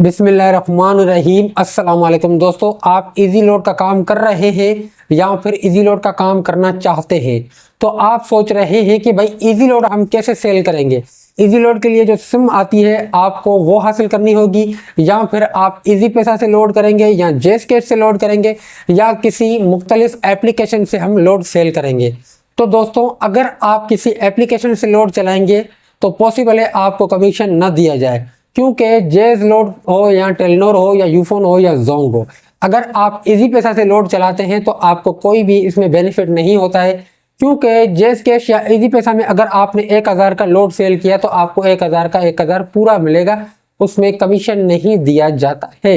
बिस्मिल्लाहिर्रहमानिर्रहीम। अस्सलाम वालेकुम दोस्तों, आप इजी लोड का काम कर रहे हैं या फिर इजी लोड का काम करना चाहते हैं तो आप सोच रहे हैं कि भाई इजी लोड हम कैसे सेल करेंगे। इजी लोड के लिए जो सिम आती है आपको वो हासिल करनी होगी, या फिर आप इजी पैसा से लोड करेंगे या जेसकेट से लोड करेंगे या किसी मुख्तलिफ एप्लीकेशन से हम लोड सेल करेंगे। तो दोस्तों, अगर आप किसी एप्लीकेशन से लोड चलाएंगे तो पॉसिबल है आपको कमीशन न दिया जाए, क्योंकि जेज लोड हो या टेलीनॉर हो या यूफोन हो या जोंग हो, अगर आप इजी पैसा से लोड चलाते हैं तो आपको कोई भी इसमें बेनिफिट नहीं होता है। क्योंकि जेज कैश या इजी पैसा में अगर आपने 1000 का लोड सेल किया तो आपको 1000 का 1000 पूरा मिलेगा, उसमें कमीशन नहीं दिया जाता है।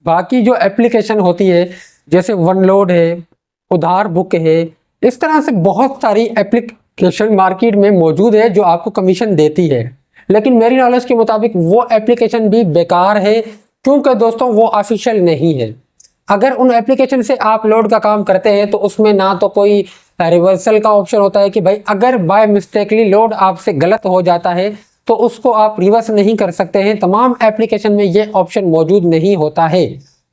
बाकी जो एप्लीकेशन होती है जैसे वन लोड है, उधार बुक है, इस तरह से बहुत सारी एप्लीकेशन मार्केट में मौजूद है जो आपको कमीशन देती है, लेकिन मेरी नॉलेज के मुताबिक वो एप्लीकेशन भी बेकार है, क्योंकि दोस्तों वो ऑफिशियल नहीं है। अगर उन एप्लीकेशन से आप लोड का काम करते हैं तो उसमें ना तो कोई रिवर्सल का ऑप्शन होता है कि भाई अगर बाय मिस्टेकली लोड आपसे गलत हो जाता है तो उसको आप रिवर्स नहीं कर सकते हैं। तमाम एप्लीकेशन में ये ऑप्शन मौजूद नहीं होता है,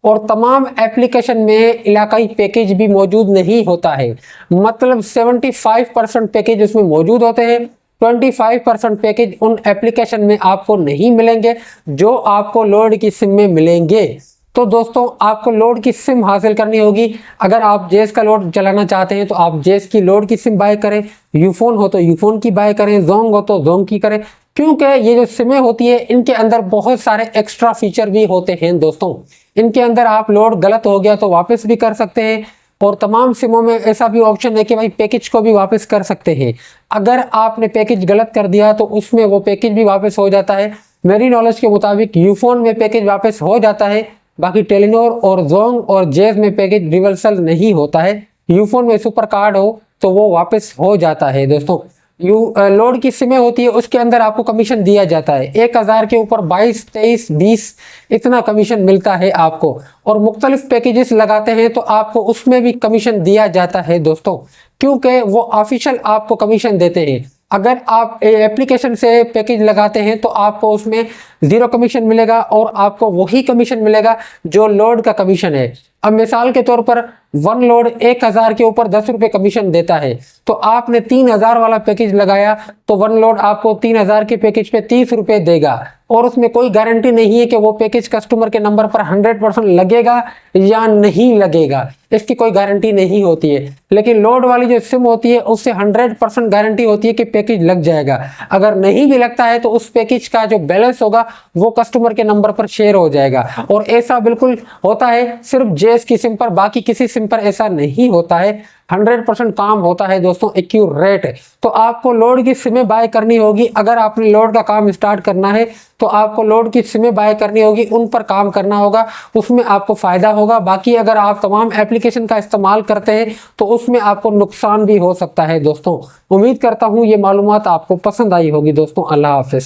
और तमाम एप्लीकेशन में इलाकाई पैकेज भी मौजूद नहीं होता है। मतलब 75% पैकेज उसमें मौजूद होते हैं, 25% पैकेज उन एप्लीकेशन में आपको नहीं मिलेंगे जो आपको लोड की सिम में मिलेंगे। तो दोस्तों, आपको लोड की सिम हासिल करनी होगी। अगर आप जेस का लोड चलाना चाहते हैं तो आप जेस की लोड की सिम बाय करें, यूफोन हो तो यूफोन की बाय करें, जोंग हो तो जोंग की करें, क्योंकि ये जो सिमें होती है इनके अंदर बहुत सारे एक्स्ट्रा फीचर भी होते हैं दोस्तों। इनके अंदर आप लोड गलत हो गया तो वापस भी कर सकते हैं, और तमाम सिमों में ऐसा भी ऑप्शन है कि भाई पैकेज को भी वापस कर सकते हैं। अगर आपने पैकेज गलत कर दिया तो उसमें वो पैकेज भी वापस हो जाता है। मेरी नॉलेज के मुताबिक यूफोन में पैकेज वापस हो जाता है, बाकी टेलीनॉर और जोंग और जेज में पैकेज रिवर्सल नहीं होता है। यूफोन में सुपर कार्ड हो तो वो वापस हो जाता है दोस्तों। लोड की सिमें होती है उसके अंदर आपको कमीशन दिया जाता है, 1000 के ऊपर 22, 23, 20 इतना कमीशन मिलता है आपको, और मुख्तलिफ पैकेजेस लगाते हैं तो आपको उसमें भी कमीशन दिया जाता है दोस्तों, क्योंकि वो ऑफिशियल आपको कमीशन देते हैं। अगर आप एप्लीकेशन से पैकेज लगाते हैं तो आपको उसमें 0 कमीशन मिलेगा, और आपको वही कमीशन मिलेगा जो लोड का कमीशन है। अब मिसाल के तौर पर वन लोड 1000 के ऊपर 10 रुपये कमीशन देता है, तो आपने 3000 वाला पैकेज लगाया तो वन लोड आपको 3000 के पैकेज पे 30 रुपये देगा, और उसमें कोई गारंटी नहीं है कि वो पैकेज कस्टमर के नंबर पर 100% लगेगा या नहीं लगेगा, इसकी कोई गारंटी नहीं होती है। लेकिन लोड वाली जो सिम होती है उससे 100% गारंटी होती है कि पैकेज लग जाएगा। अगर नहीं भी लगता है तो उस पैकेज का जो बैलेंस होगा वो कस्टमर के नंबर पर शेयर हो जाएगा, और ऐसा बिल्कुल होता है सिर्फ जेस की सिम पर, बाकी किसी सिम पर ऐसा नहीं होता है। 100% काम होता है दोस्तों एक्यूरेट। तो आपको लोड की सिमें बाय करनी होगी। अगर आपने लोड का काम स्टार्ट करना है तो आपको लोड की सिमें बाय करनी होगी, उन पर काम करना होगा, उसमें आपको फायदा होगा। बाकी अगर आप तमाम एप्लीकेशन का इस्तेमाल करते हैं तो उसमें आपको नुकसान भी हो सकता है दोस्तों। उम्मीद करता हूँ ये मालूमात आपको पसंद आई होगी दोस्तों। अल्लाह हाफिज।